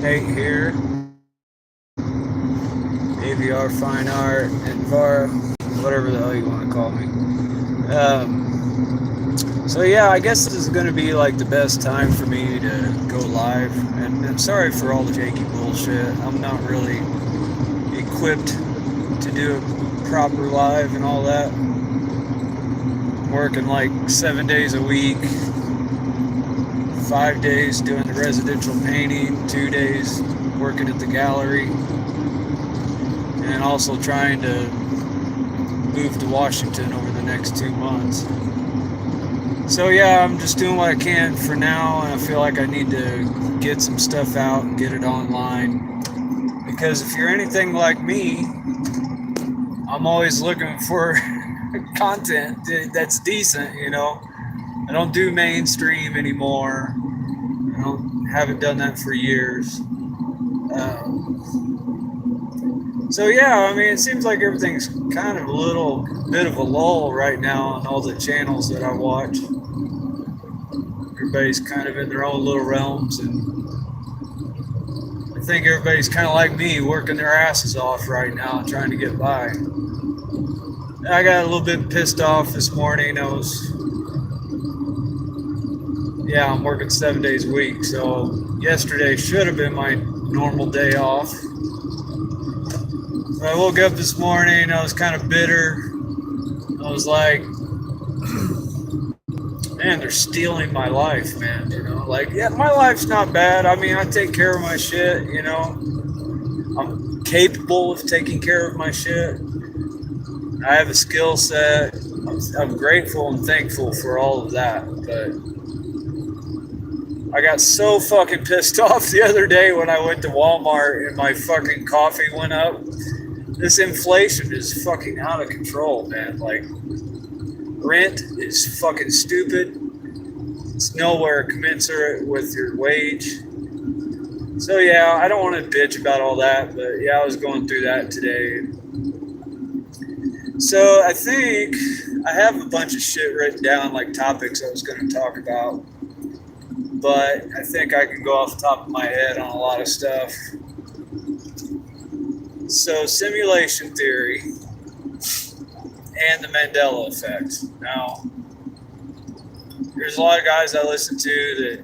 Nate here, AVR Fine Art, and VAR, whatever the hell you want to call me. So yeah, I guess this is going to be like the best time for me to go live. And I'm sorry for all the janky bullshit. I'm not really equipped to do a proper live and all that. I'm working like 7 days a week, 5 days doing the residential painting, 2 days working at the gallery, and also trying to move to Washington over the next 2 months. So yeah, I'm just doing what I can for now, and I feel like I need to get some stuff out and get it online. Because if you're anything like me, I'm always looking for content that's decent, you know. I don't do mainstream anymore. Haven't done that for years. So yeah, I mean, it seems like everything's kind of a little bit of a lull right now on all the channels that I watch. Everybody's kind of in their own little realms, and I think everybody's kind of like me, working their asses off right now, trying to get by. I got a little bit pissed off this morning. I'm working 7 days a week, so yesterday should have been my normal day off. So I woke up this morning, I was kind of bitter. I was like, man, they're stealing my life, man. Like, yeah, my life's not bad. I mean, I take care of my shit, I'm capable of taking care of my shit. I have a skill set. I'm grateful and thankful for all of that. But I got so fucking pissed off the other day when I went to Walmart and my fucking coffee went up. This inflation is fucking out of control, man. Like, rent is fucking stupid. It's nowhere commensurate with your wage. So yeah, I don't want to bitch about all that, but yeah, I was going through that today. So I think I have a bunch of shit written down, like topics I was going to talk about, but I think I can go off the top of my head on a lot of stuff. So simulation theory and the Mandela effect. Now, there's a lot of guys I listen to that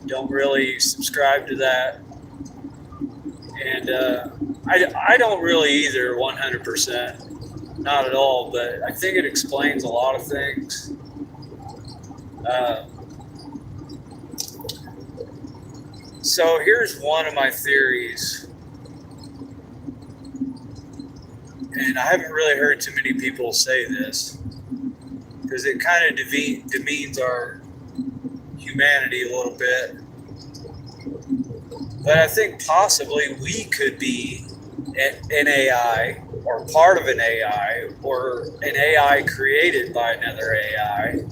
don't really subscribe to that, and I don't really either 100%, not at all, but I think it explains a lot of things. So here's one of my theories, and I haven't really heard too many people say this because it kind of demeans our humanity a little bit. But I think possibly we could be an AI or part of an AI or an AI created by another AI.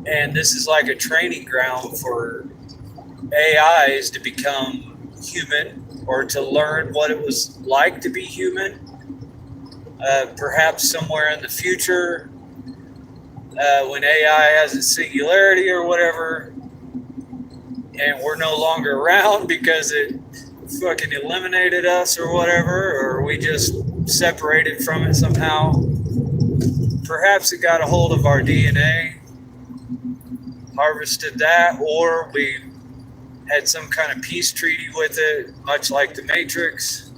And this is like a training ground for AIs to become human or to learn what it was like to be human. Perhaps somewhere in the future, when AI has a singularity or whatever, and we're no longer around because it fucking eliminated us or whatever, or we just separated from it somehow. Perhaps it got a hold of our DNA, harvested that, or we had some kind of peace treaty with it, much like the Matrix,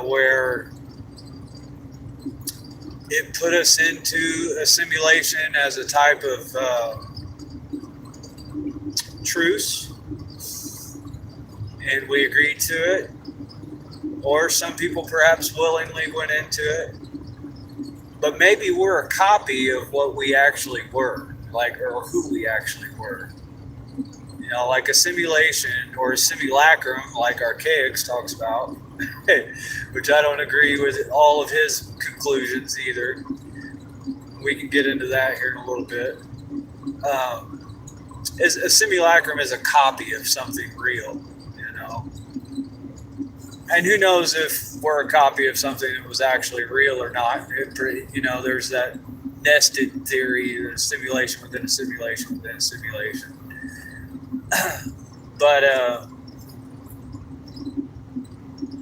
where it put us into a simulation as a type of truce, and we agreed to it. Or some people perhaps willingly went into it. But maybe we're a copy of what we actually were, or who we actually were. Like a simulation or a simulacrum, like Archaics talks about, which I don't agree with all of his conclusions either. We can get into that here in a little bit. A simulacrum is a copy of something real, and who knows if we're a copy of something that was actually real or not. There's that nested theory, a simulation within a simulation within a simulation. But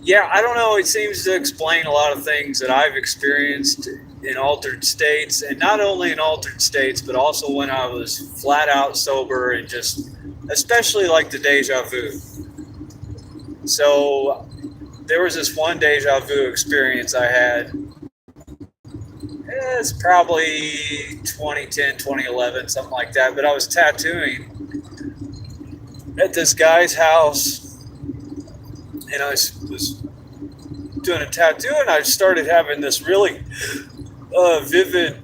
yeah, I don't know. It seems to explain a lot of things that I've experienced in altered states, and not only in altered states, but also when I was flat out sober and just, especially like the deja vu. So there was this one deja vu experience I had. It's probably 2010, 2011, something like that. But I was tattooing at this guy's house, and I was doing a tattoo, and I started having this really vivid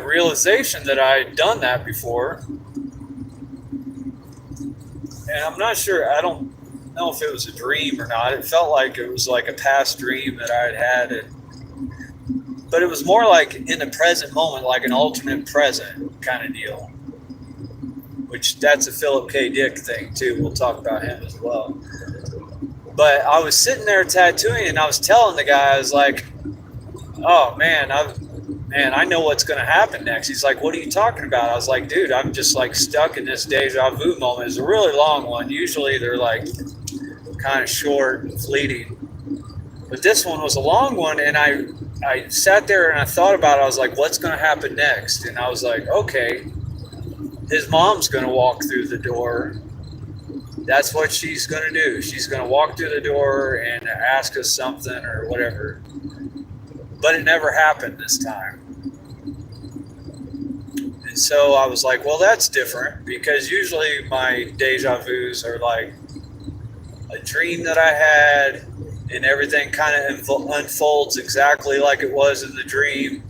realization that I had done that before. And I'm not sure, I don't know if it was a dream or not. It felt like it was like a past dream that I had had. But it was more like in the present moment, like an alternate present kind of deal. Which that's a Philip K. Dick thing too. We'll talk about him as well. But I was sitting there tattooing, and I was telling the guy, I was like, oh man, I know what's going to happen next. He's like, what are you talking about? I was like, dude, I'm just like stuck in this deja vu moment. It's a really long one. Usually they're like kind of short and fleeting. But this one was a long one, and I sat there and I thought about it. I was like, what's going to happen next? And I was like, okay, his mom's going to walk through the door. That's what she's going to do. She's going to walk through the door and ask us something or whatever. But it never happened this time. And so I was like, well, that's different, because usually my deja vus are like a dream that I had, and everything kind of unfolds exactly like it was in the dream.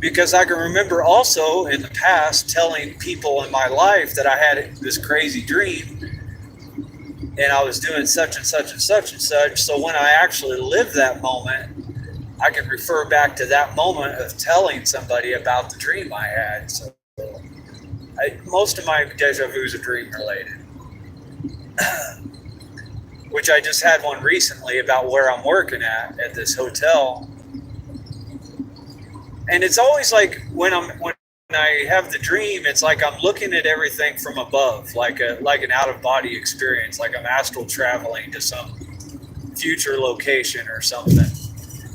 Because I can remember also in the past telling people in my life that I had this crazy dream, and I was doing such and such and such and such. So when I actually lived that moment, I can refer back to that moment of telling somebody about the dream I had. So most of my deja vus are dream related. Which I just had one recently about where I'm working at this hotel. And it's always like when I have the dream, it's like I'm looking at everything from above, like an out of body experience, like I'm astral traveling to some future location or something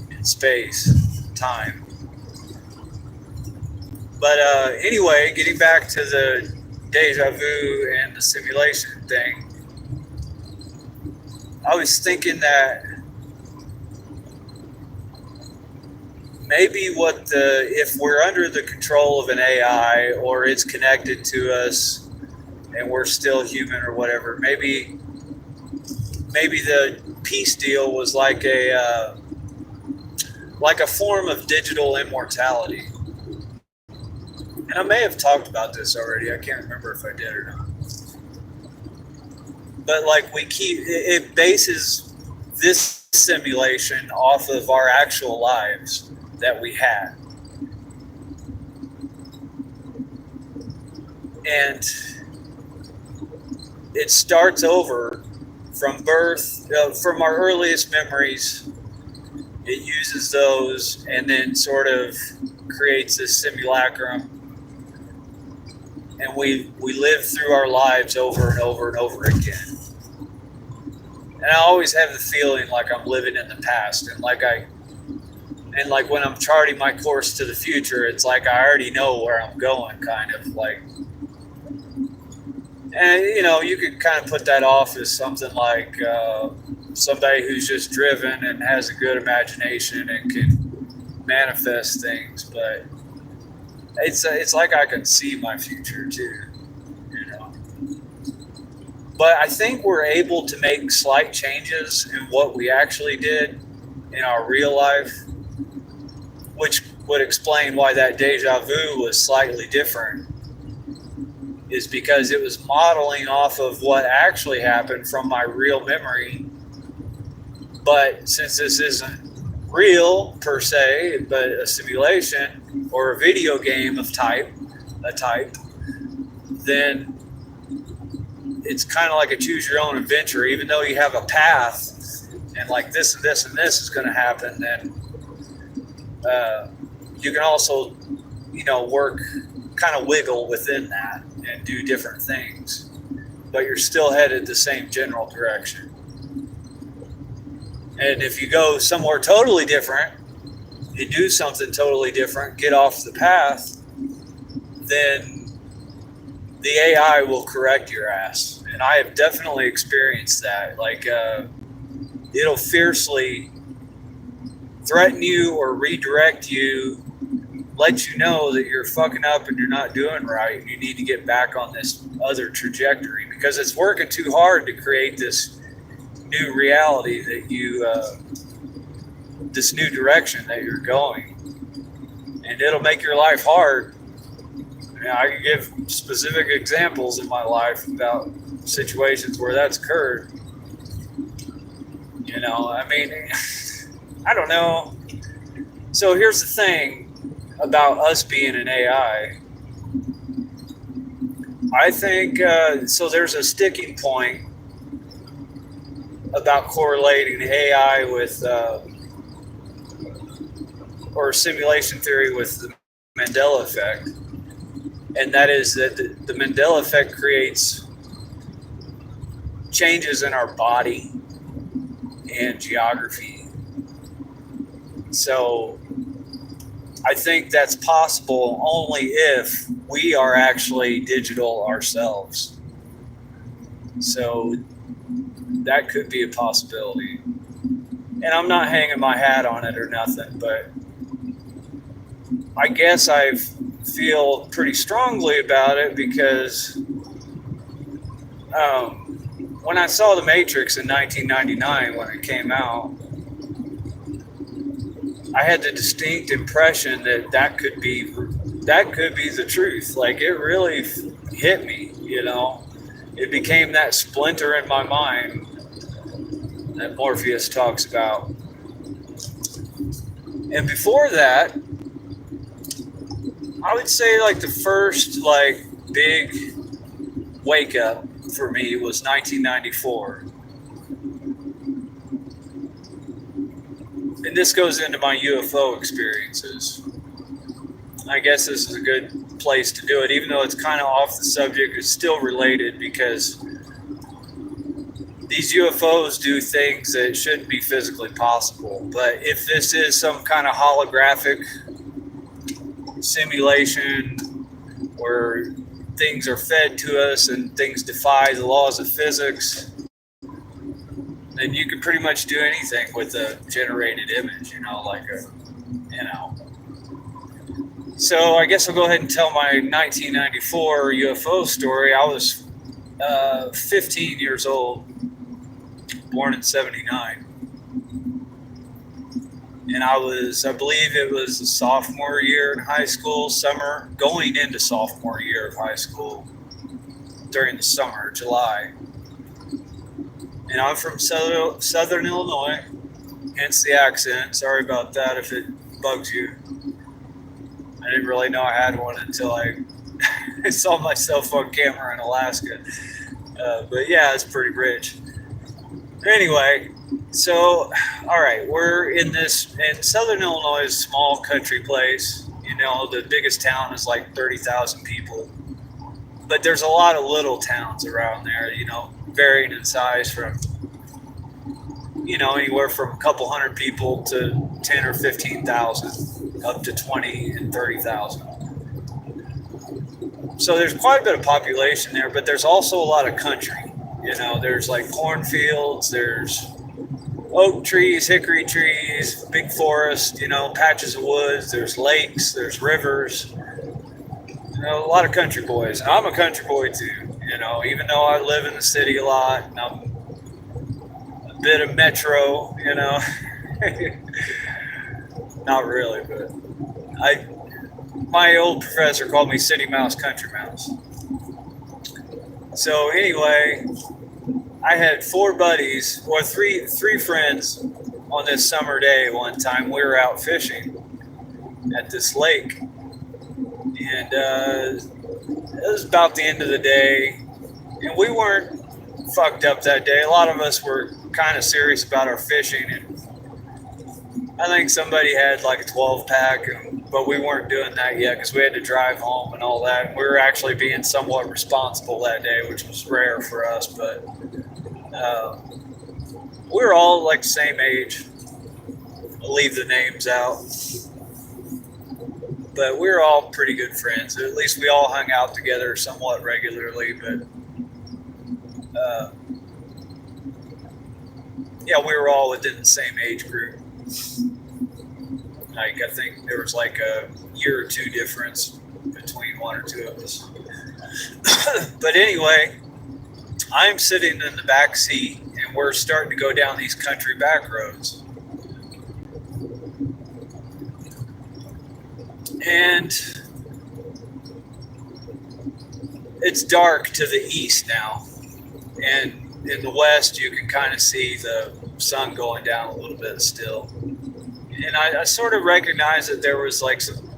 in space, time. But anyway, getting back to the deja vu and the simulation thing, I was thinking that maybe if we're under the control of an AI, or it's connected to us and we're still human or whatever, maybe the peace deal was like a form of digital immortality. And I may have talked about this already. I can't remember if I did or not. But like it bases this simulation off of our actual lives that we had. And it starts over from birth, from our earliest memories. It uses those and then sort of creates this simulacrum. And we live through our lives over and over and over again. And I always have the feeling like I'm living in the past, and like when I'm charting my course to the future, it's like I already know where I'm going, kind of like. And you could kind of put that off as something like somebody who's just driven and has a good imagination and can manifest things, but it's like I can see my future too, But I think we're able to make slight changes in what we actually did in our real life, which would explain why that deja vu was slightly different, is because it was modeling off of what actually happened from my real memory. But since this isn't real per se, but a simulation or a video game of a type, then it's kind of like a choose your own adventure. Even though you have a path and like this and this and this is going to happen, then you can also, work kind of wiggle within that and do different things, but you're still headed the same general direction. And if you go somewhere totally different, you do something totally different, get off the path, then the AI will correct your ass. And I have definitely experienced that. Like, it'll fiercely threaten you or redirect you, let you know that you're fucking up and you're not doing right. You need to get back on this other trajectory because it's working too hard to create this new reality that you, this new direction that you're going. And it'll make your life hard. I can give specific examples in my life about situations where that's occurred. You know, I mean, I don't know. So here's the thing about us being an AI. I think, so there's a sticking point about correlating AI with, or simulation theory with the Mandela effect. And that is that the Mandela effect creates changes in our body and geography. So I think that's possible only if we are actually digital ourselves. So that could be a possibility. And I'm not hanging my hat on it or nothing, but I guess I feel pretty strongly about it because when I saw The Matrix in 1999 when it came out, I had the distinct impression that that could be the truth. Like, it really hit me, you know. It became that splinter in my mind that Morpheus talks about. And before that, I would say like the first like big wake up for me was 1994. And this goes into my UFO experiences. I guess this is a good place to do it, even though it's kind of off the subject. It's still related because these UFOs do things that shouldn't be physically possible. But if this is some kind of holographic simulation where things are fed to us and things defy the laws of physics, then you can pretty much do anything with a generated image, you know, like a, you know. So I guess I'll go ahead and tell my 1994 UFO story. I was 15 years old, born in 79. And I believe it was a sophomore year in high school, summer, going into sophomore year of high school during the summer, July. And I'm from Southern Illinois, hence the accent. Sorry about that if it bugs you. I didn't really know I had one until I saw myself on camera in Alaska. But yeah, it's pretty rich. Anyway, so, all right, we're in Southern Illinois is a small country place. You know, the biggest town is like 30,000 people. But there's a lot of little towns around there, you know, varying in size from, you know, anywhere from a couple hundred people to 10 or 15,000 up to 20 and 30,000. So there's quite a bit of population there, but there's also a lot of country. You know, there's like cornfields, there's oak trees, hickory trees, big forest, you know, patches of woods, there's lakes, there's rivers, you know, a lot of country boys. And I'm a country boy too, you know, even though I live in the city a lot and I'm a bit of metro, you know, not really, but my old professor called me city mouse, country mouse. So anyway, I had four buddies, or three friends on this summer day one time. We were out fishing at this lake. And it was about the end of the day. And we weren't fucked up that day. A lot of us were kind of serious about our fishing. And I think somebody had like a 12 pack, but we weren't doing that yet because we had to drive home and all that. We were actually being somewhat responsible that day, which was rare for us, but uh, we were all like the same age. I'll leave the names out, but we were all pretty good friends. At least we all hung out together somewhat regularly, but uh, yeah, we were all within the same age group. Like I think there was like a year or two difference between one or two of us. But anyway, I'm sitting in the back seat, and we're starting to go down these country back roads. And it's dark to the east now, and in the west you can kind of see the sun going down a little bit still. And I sort of recognized that there was like some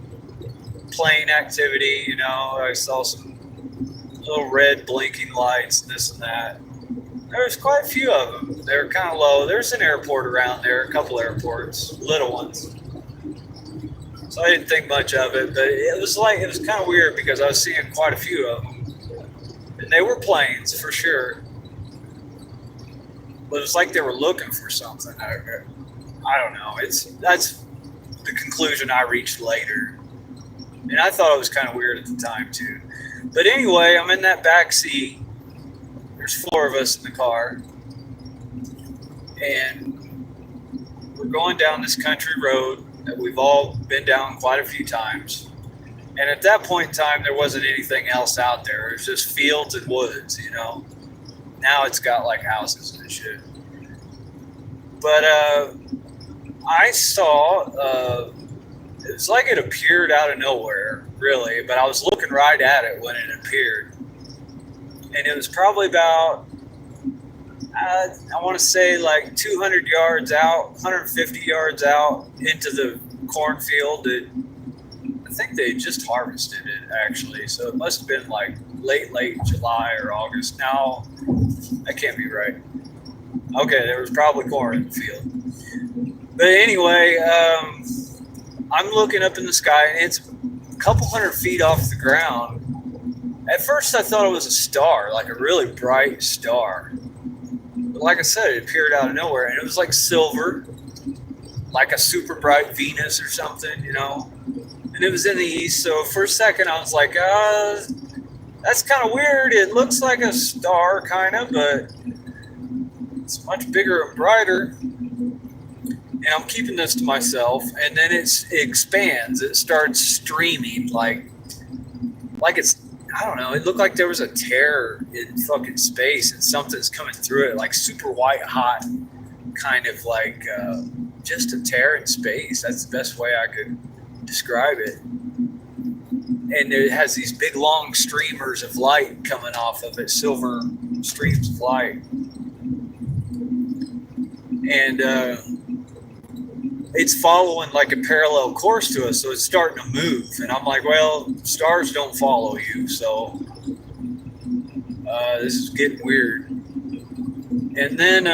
plane activity. I saw some little red blinking lights and this and that. There was quite a few of them. They were kind of low. There's an airport around there, a couple airports, little ones. So I didn't think much of it, but it was kind of weird because I was seeing quite a few of them, and they were planes for sure. But it was like they were looking for something. I don't know. That's the conclusion I reached later, and I thought it was kind of weird at the time too. But anyway, I'm in that back seat. There's four of us in the car, and we're going down this country road that we've all been down quite a few times. And at that point in time, there wasn't anything else out there. It was just fields and woods, Now it's got like houses and shit. But I saw, it was like it appeared out of nowhere, really. But I was looking right at it when it appeared. And it was probably about, I want to say like 200 yards out, 150 yards out into the cornfield. I think they just harvested it actually, so it must have been like late July or August. Now, that can't be right. Okay, there was probably corn in the field. But anyway, I'm looking up in the sky, and it's a couple hundred feet off the ground. At first, I thought it was a star, like a really bright star. But like I said, it appeared out of nowhere, and it was like silver, like a super bright Venus or something, And it was in the east, so for a second I was like, that's kind of weird. It looks like a star, kind of, but it's much bigger and brighter. And I'm keeping this to myself, and then it expands. It starts streaming like it's, I don't know. It looked like there was a tear in fucking space, and something's coming through it, like super white hot, kind of like just a tear in space. That's the best way I could describe it. And it has these big long streamers of light coming off of it, silver streams of light. And it's following like a parallel course to us, so it's starting to move. And I'm like, well, stars don't follow you, so this is getting weird. And then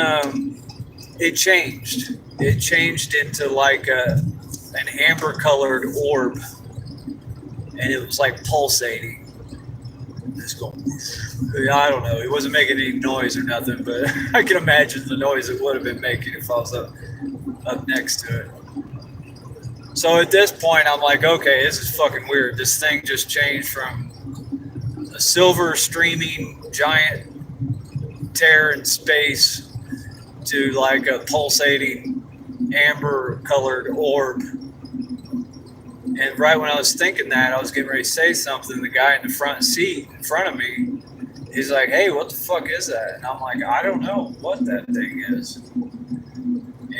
it changed. It changed into like an amber colored orb, and it was like pulsating. It's going, I don't know. It wasn't making any noise or nothing, but I can imagine the noise it would have been making if I was up next to it. So at this point, I'm like, okay, this is fucking weird. This thing just changed from a silver streaming giant tear in space to like a pulsating amber colored orb. And right when I was thinking that, I was getting ready to say something. The guy in the front seat in front of me, he's like, hey, what the fuck is that? And I'm like, I don't know what that thing is.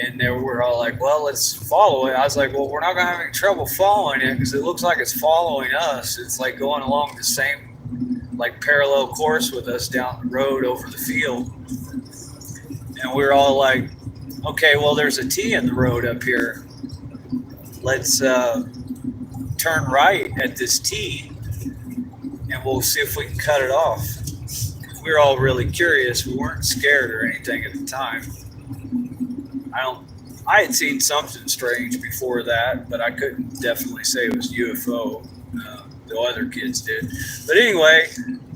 And they were all like, well, let's follow it. I was like, well, we're not going to have any trouble following it because it looks like it's following us. It's like going along the same, like, parallel course with us down the road over the field. And we were all like, okay, well, there's a T in the road up here. Let's turn right at this T, and we'll see if we can cut it off. We were all really curious. We weren't scared or anything at the time. I had seen something strange before that, but I couldn't definitely say it was UFO. The other kids did. But anyway,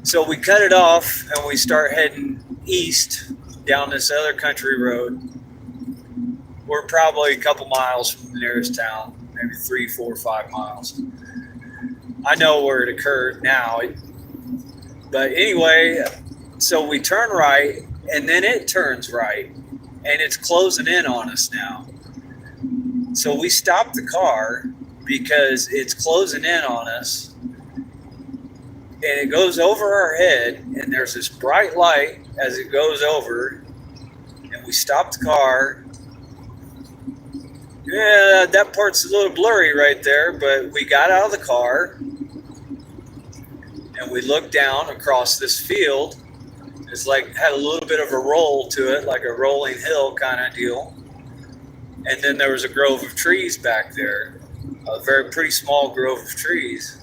so we cut it off and we start heading east down this other country road. We're probably a couple miles from the nearest town, maybe 3, 4, 5 miles. I know where it occurred now. But anyway, so we turn right and then it turns right and it's closing in on us now. So we stop the car because it's closing in on us and it goes over our head and there's this bright light as it goes over and we stop the car. Yeah, that part's a little blurry right there, but we got out of the car and we looked down across this field. It's like had a little bit of a roll to it, like a rolling hill kind of deal. And then there was a grove of trees back there, a very pretty small grove of trees,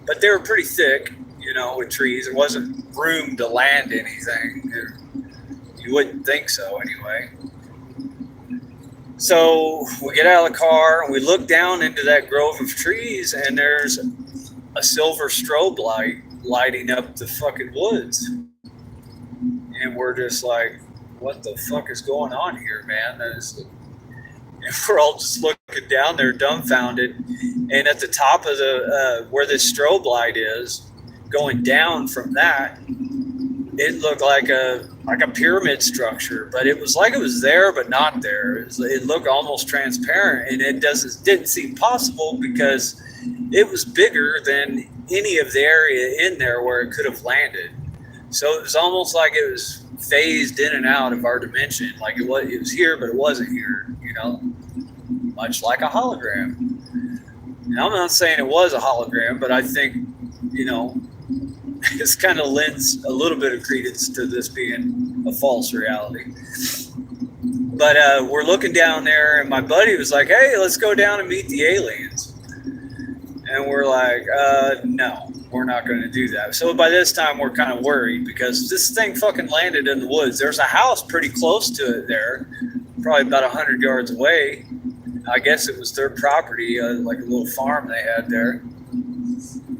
but they were pretty thick, you know, with trees. There wasn't room to land anything. You wouldn't think so anyway. So we get out of the car and we look down into that grove of trees and there's a silver strobe light lighting up the fucking woods. And we're just like, what the fuck is going on here, man? And we're all just looking down there dumbfounded. And at the top of the, where this strobe light is, going down from that, it looked like a pyramid structure, but it was like it was there but not there. It looked almost transparent, and it didn't seem possible because it was bigger than any of the area in there where it could have landed. So it was almost like it was phased in and out of our dimension, like it was here but it wasn't here, you know, much like a hologram. And I'm not saying it was a hologram, but I think, you know, this kind of lends a little bit of credence to this being a false reality. But we're looking down there and my buddy was like, hey, let's go down and meet the aliens. And we're like, no, we're not going to do that. So by this time we're kind of worried because this thing fucking landed in the woods. There's a house pretty close to it there, probably about 100 yards away. I guess it was their property, like a little farm they had there.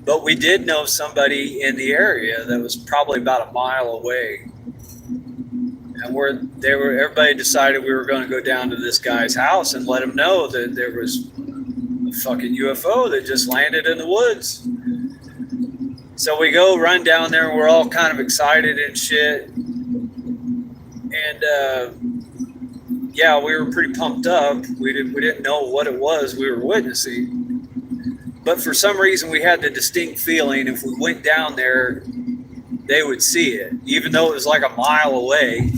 But we did know somebody in the area that was probably about a mile away. And everybody decided we were going to go down to this guy's house and let him know that there was a fucking UFO that just landed in the woods. So we go run down there and we're all kind of excited and shit. And yeah, we were pretty pumped up. We didn't know what it was we were witnessing. But for some reason, we had the distinct feeling if we went down there, they would see it, even though it was like a mile away,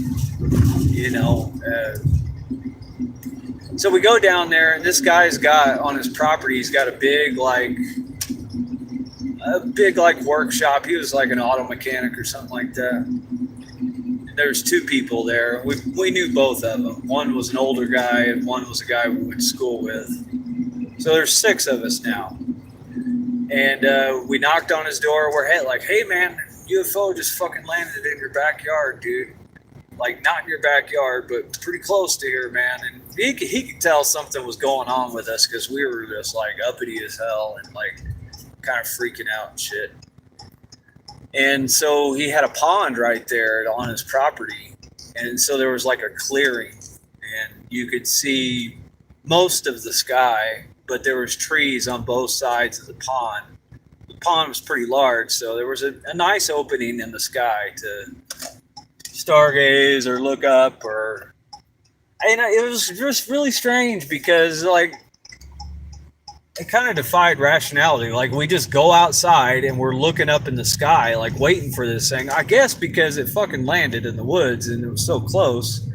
you know. So we go down there, and this guy's got on his property, he's got a big workshop. He was like an auto mechanic or something like that. And there's two people there. We knew both of them. One was an older guy, and one was a guy we went to school with. So there's 6 of us now. And we knocked on his door. We're like, hey, man, UFO just fucking landed in your backyard, dude. Like, not in your backyard, but pretty close to here, man. And he could tell something was going on with us because we were just, like, uppity as hell and, like, kind of freaking out and shit. And so he had a pond right there on his property. And so there was, like, a clearing. And you could see most of the sky, but there was trees on both sides of the pond. The pond was pretty large, so there was a nice opening in the sky to stargaze or look up, or and it was just really strange because like it kind of defied rationality. Like we just go outside and we're looking up in the sky, like waiting for this thing. I guess because it fucking landed in the woods and it was so close,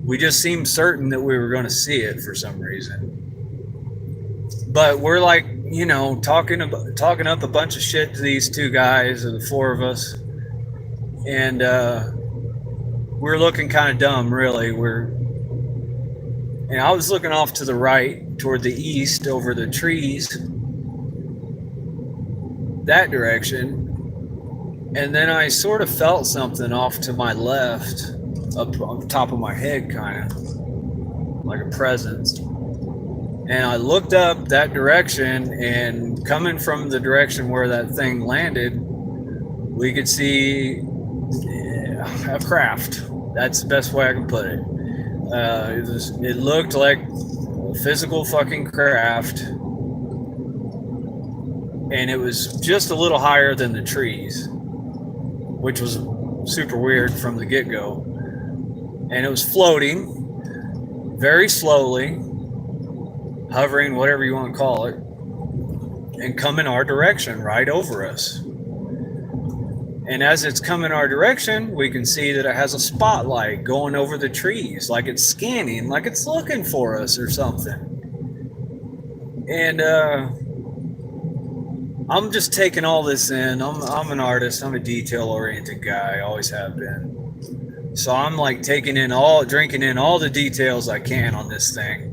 we just seemed certain that we were going to see it for some reason. But we're like, you know, talking up a bunch of shit to these 2 guys, or the 4 of us, and we're looking kind of dumb, really. And I was looking off to the right, toward the east, over the trees, that direction, and then I sort of felt something off to my left, up on top of my head, kind of. like a presence. And I looked up that direction, and coming from the direction where that thing landed, we could see a craft. That's the best way I can put it. It looked like a physical fucking craft, and it was just a little higher than the trees, which was super weird from the get-go. And it was floating very slowly, hovering, whatever you want to call it, and coming our direction right over us. And as it's coming our direction, we can see that it has a spotlight going over the trees, like it's scanning, like it's looking for us or something. And I'm just taking all this in. I'm an artist. I'm a detail-oriented guy. I always have been. So I'm like drinking in all the details I can on this thing.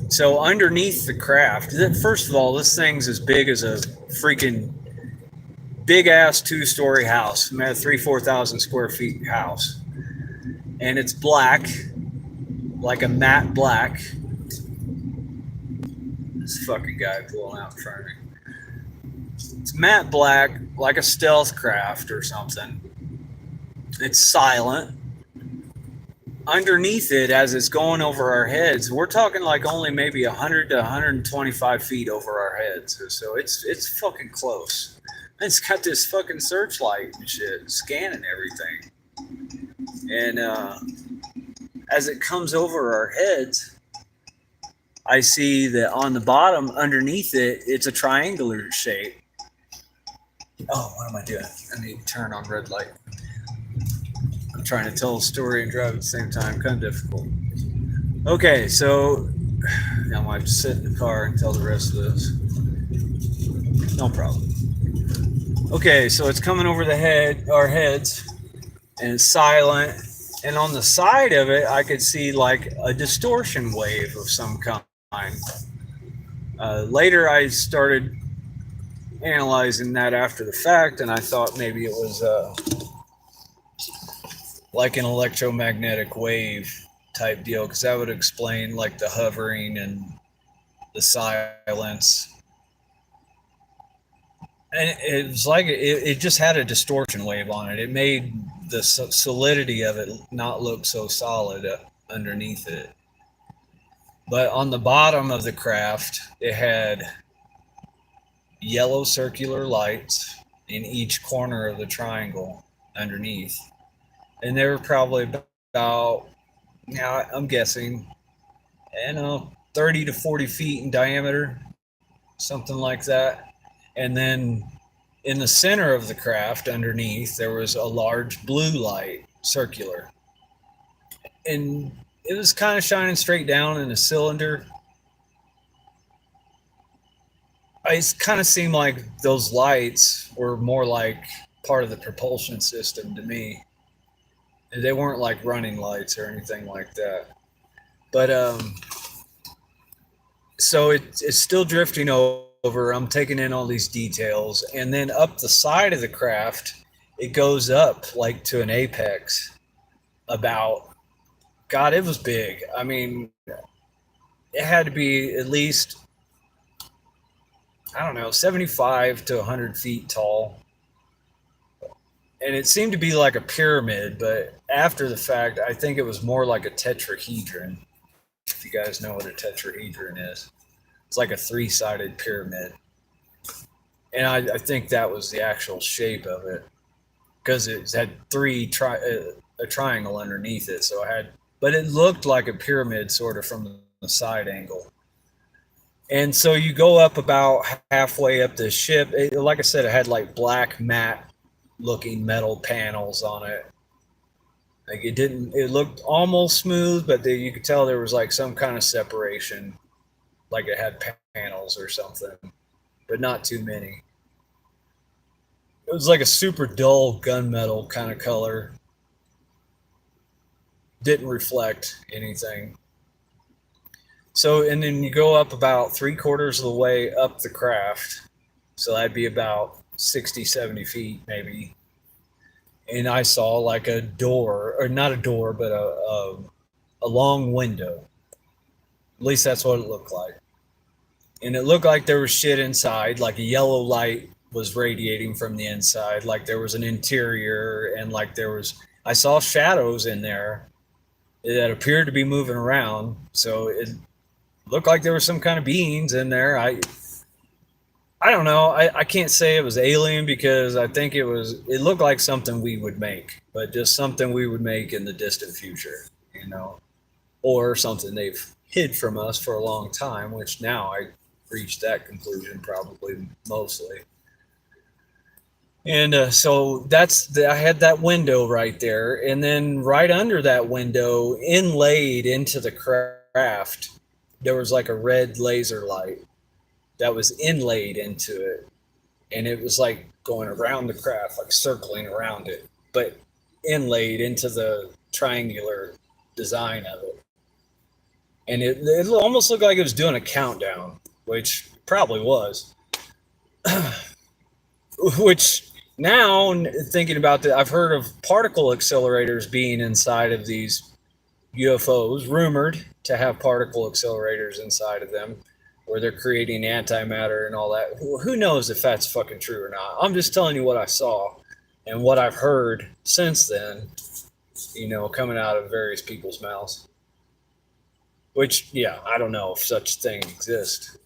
So underneath the craft, first of all, this thing's as big as a freaking big ass 2-story house, 4,000 square feet house, and it's black, like a matte black. This fucking guy pulling out in front of me. It's matte black, like a stealth craft or something. It's silent. Underneath it, as it's going over our heads, we're talking like only maybe 100 to 125 feet over our heads. So it's fucking close. It's got this fucking searchlight and shit scanning everything. And as it comes over our heads, I see that on the bottom, underneath it, it's a triangular shape. Oh, what am I doing? I need to turn on red light. I'm trying to tell a story and drive at the same time. Kind of difficult. Okay, so now I might have to sit in the car and tell the rest of this. No problem. Okay, so it's coming over our heads, and it's silent. And on the side of it, I could see like a distortion wave of some kind. Later, I started analyzing that after the fact, and I thought maybe it was like an electromagnetic wave type deal, because that would explain like the hovering and the silence. And it was like it just had a distortion wave on it. It made the solidity of it not look so solid underneath it. But on the bottom of the craft, it had yellow circular lights in each corner of the triangle underneath. And they were probably about, I'm guessing, 30 to 40 feet in diameter, something like that. And then in the center of the craft underneath, there was a large blue light, circular. And it was kind of shining straight down in a cylinder. It kind of seemed like those lights were more like part of the propulsion system to me. And they weren't like running lights or anything like that. But so it's still drifting over. I'm taking in all these details, and then up the side of the craft, it goes up like to an apex. God, it was big. I mean, it had to be at least, I don't know, 75 to 100 feet tall. And it seemed to be like a pyramid, but after the fact, I think it was more like a tetrahedron. If you guys know what a tetrahedron is, it's like a 3-sided pyramid. And I think that was the actual shape of it, because it had a triangle underneath it. So but it looked like a pyramid sort of from the side angle. And so you go up about halfway up the ship. Like I said, it had like black matte looking metal panels on it. Like it looked almost smooth, but you could tell there was like some kind of separation, like it had panels or something, but not too many. It was like a super dull gunmetal kind of color. Didn't reflect anything. So, and then you go up about 3/4 of the way up the craft. So that'd be about 60, 70 feet maybe. And I saw like a door, or not a door, but a long window. least that's what it looked like. And it looked like there was shit inside, like a yellow light was radiating from the inside, like there was an interior, and like there was, I saw shadows in there that appeared to be moving around. So it looked like there was some kind of beings in there. I don't know. I can't say it was alien because I think it looked like something we would make, but just something we would make in the distant future, you know, or something they've hid from us for a long time, which now I reached that conclusion probably mostly. And so I had that window right there, and then right under that window, inlaid into the craft, there was like a red laser light that was inlaid into it, and it was like going around the craft, like circling around it, but inlaid into the triangular design of it. And it almost looked like it was doing a countdown, which probably was. Which now, thinking about that, I've heard of particle accelerators being inside of these UFOs, rumored to have particle accelerators inside of them, where they're creating antimatter and all that. Who knows if that's fucking true or not? I'm just telling you what I saw and what I've heard since then, you know, coming out of various people's mouths. Which, yeah, I don't know if such thing exists.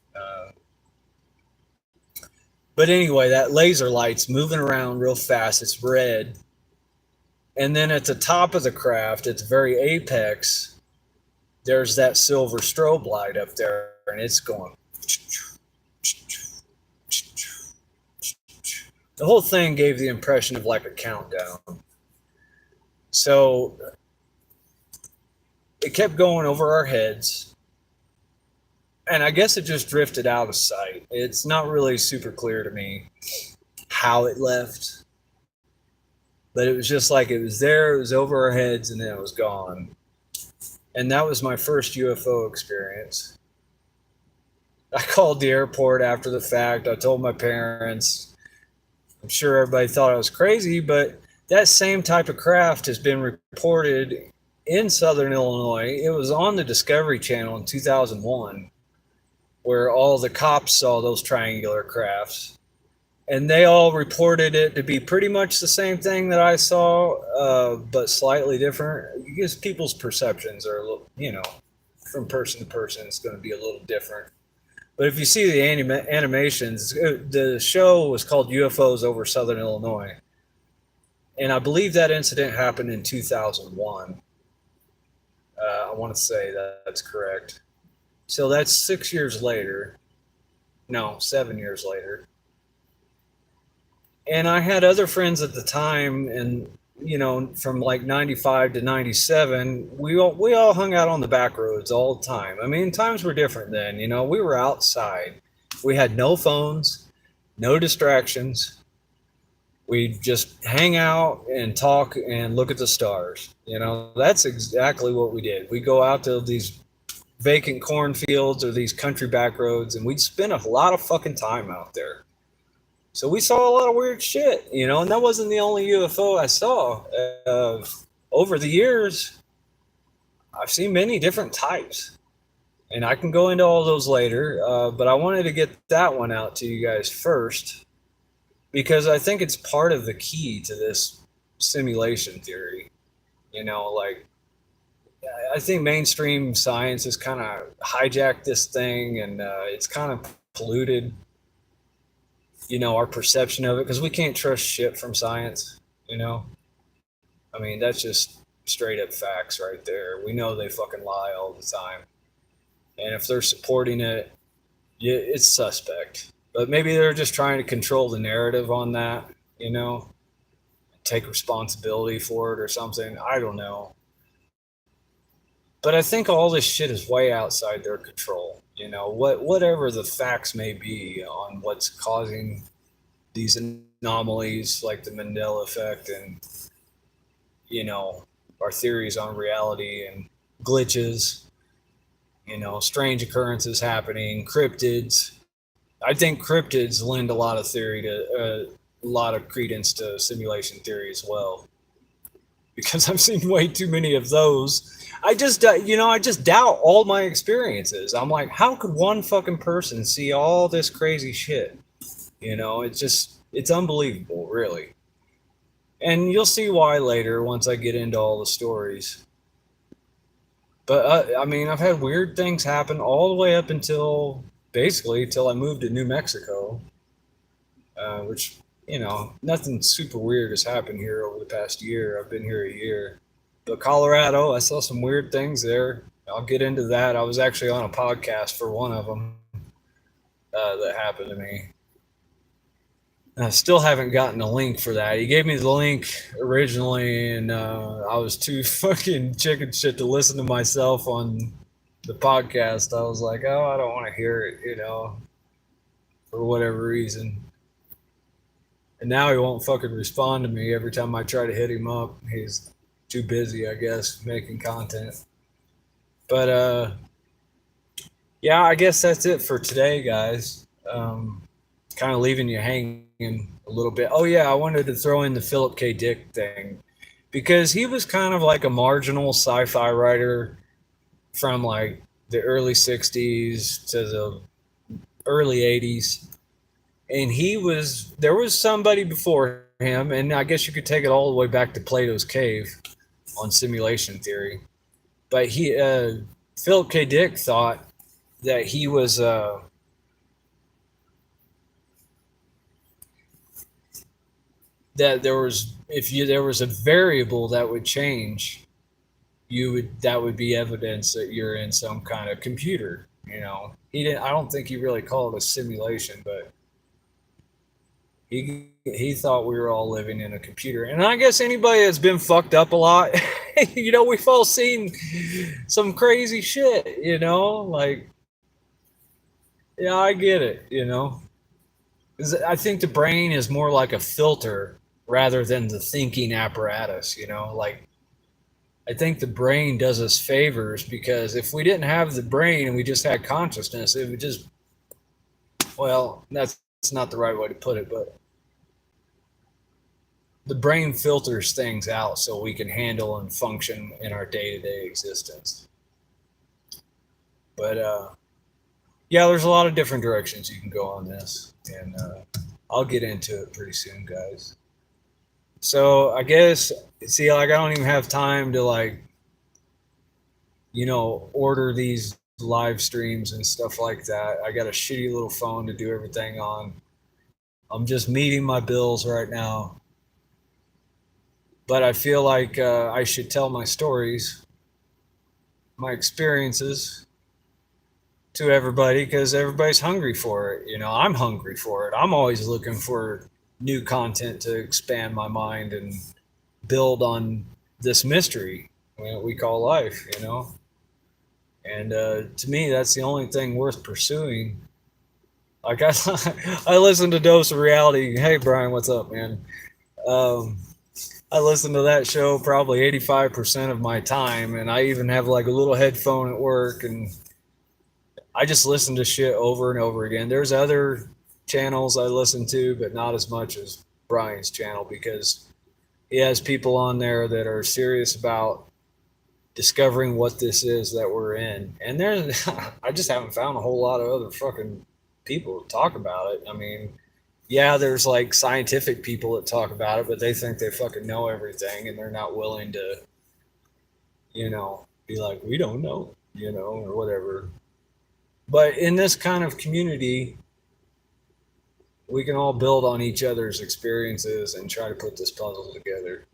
But anyway, that laser light's moving around real fast. It's red. And then at the top of the craft, at the very apex, there's that silver strobe light up there, and it's going. The whole thing gave the impression of like a countdown. So it kept going over our heads. And I guess it just drifted out of sight. It's not really super clear to me how it left. But it was just like it was there, it was over our heads, and then it was gone. And that was my first UFO experience. I called the airport after the fact. I told my parents. I'm sure everybody thought I was crazy, but that same type of craft has been reported in southern Illinois. It was on the Discovery Channel in 2001, where all the cops saw those triangular crafts. And they all reported it to be pretty much the same thing that I saw, but slightly different. Because people's perceptions are a little, you know, from person to person, it's going to be a little different. But if you see the animations, the show was called UFOs over Southern Illinois. And I believe that incident happened in 2001. I want to say that's correct. So that's 6 years later. No, 7 years later. And I had other friends at the time, and you know, from like 95 to 97, we all hung out on the back roads all the time. I mean, times were different then, you know, we were outside. We had no phones, no distractions. We'd just hang out and talk and look at the stars. You know, that's exactly what we did. We'd go out to these vacant cornfields or these country back roads, and we'd spend a lot of fucking time out there. So we saw a lot of weird shit, you know, and that wasn't the only UFO I saw. Over the years, I've seen many different types, and I can go into all those later, but I wanted to get that one out to you guys first, because I think it's part of the key to this simulation theory. You know, like, I think mainstream science has kind of hijacked this thing, and it's kind of polluted, you know, our perception of it, because we can't trust shit from science, you know. I mean, that's just straight up facts right there. We know they fucking lie all the time. And if they're supporting it, yeah, it's suspect. But maybe they're just trying to control the narrative on that, you know, take responsibility for it or something. I don't know. But I think all this shit is way outside their control. You know, whatever the facts may be on what's causing these anomalies like the Mandela effect and, you know, our theories on reality and glitches, you know, strange occurrences happening, cryptids. I think cryptids lend a lot of theory to a lot of credence to simulation theory as well, because I've seen way too many of those. I just, I just doubt all my experiences. I'm like, how could one fucking person see all this crazy shit? It's unbelievable, really. And you'll see why later once I get into all the stories. But I mean, I've had weird things happen all the way up until basically till I moved to New Mexico, which nothing super weird has happened here over the past year. I've been here a year. But Colorado, I saw some weird things there. I'll get into that. I was actually on a podcast for one of them that happened to me. I still haven't gotten a link for that. He gave me the link originally, and I was too fucking chicken shit to listen to myself on the podcast. I was like, oh, I don't want to hear it, for whatever reason. And now he won't fucking respond to me every time I try to hit him up. He's too busy, I guess, making content. But yeah, I guess that's it for today, guys. Kind of leaving you hanging a little bit. Oh yeah, I wanted to throw in the Philip K. Dick thing because he was kind of like a marginal sci-fi writer from like the early 60s to the early 80s. And there was somebody before him, and I guess you could take it all the way back to Plato's cave on simulation theory. But Philip K. Dick thought that he was that there was there was a variable that would change, that would be evidence that you're in some kind of computer. I don't think he really called it a simulation, but he thought we were all living in a computer. And I guess anybody that's been fucked up a lot, we've all seen some crazy shit, like, yeah, I get it, I think the brain is more like a filter rather than the thinking apparatus, like, I think the brain does us favors because if we didn't have the brain and we just had consciousness, it would just, well, that's not the right way to put it, but the brain filters things out so we can handle and function in our day-to-day existence. But yeah, there's a lot of different directions you can go on this, and I'll get into it pretty soon, guys. So I guess, see, like, I don't even have time to, like, order these live streams and stuff like that. I got a shitty little phone to do everything on. I'm just meeting my bills right now. But I feel like I should tell my stories, my experiences to everybody because everybody's hungry for it. I'm hungry for it. I'm always looking for new content to expand my mind and build on this mystery we call life, And to me, that's the only thing worth pursuing. Like, I listen to Dose of Reality. Hey, Brian, what's up, man? I listen to that show probably 85% of my time, and I even have like a little headphone at work, and I just listen to shit over and over again. There's other channels I listen to, but not as much as Brian's channel because he has people on there that are serious about discovering what this is that we're in. And I just haven't found a whole lot of other fucking people to talk about it. I mean, yeah, there's like scientific people that talk about it, but they think they fucking know everything and they're not willing to, be like, we don't know, or whatever. But in this kind of community, we can all build on each other's experiences and try to put this puzzle together.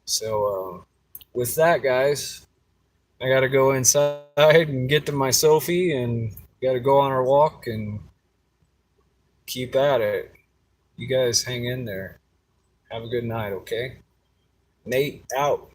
So, with that, guys, I got to go inside and get to my Sophie and got to go on our walk and keep at it. You guys hang in there. Have a good night, okay? Nate out.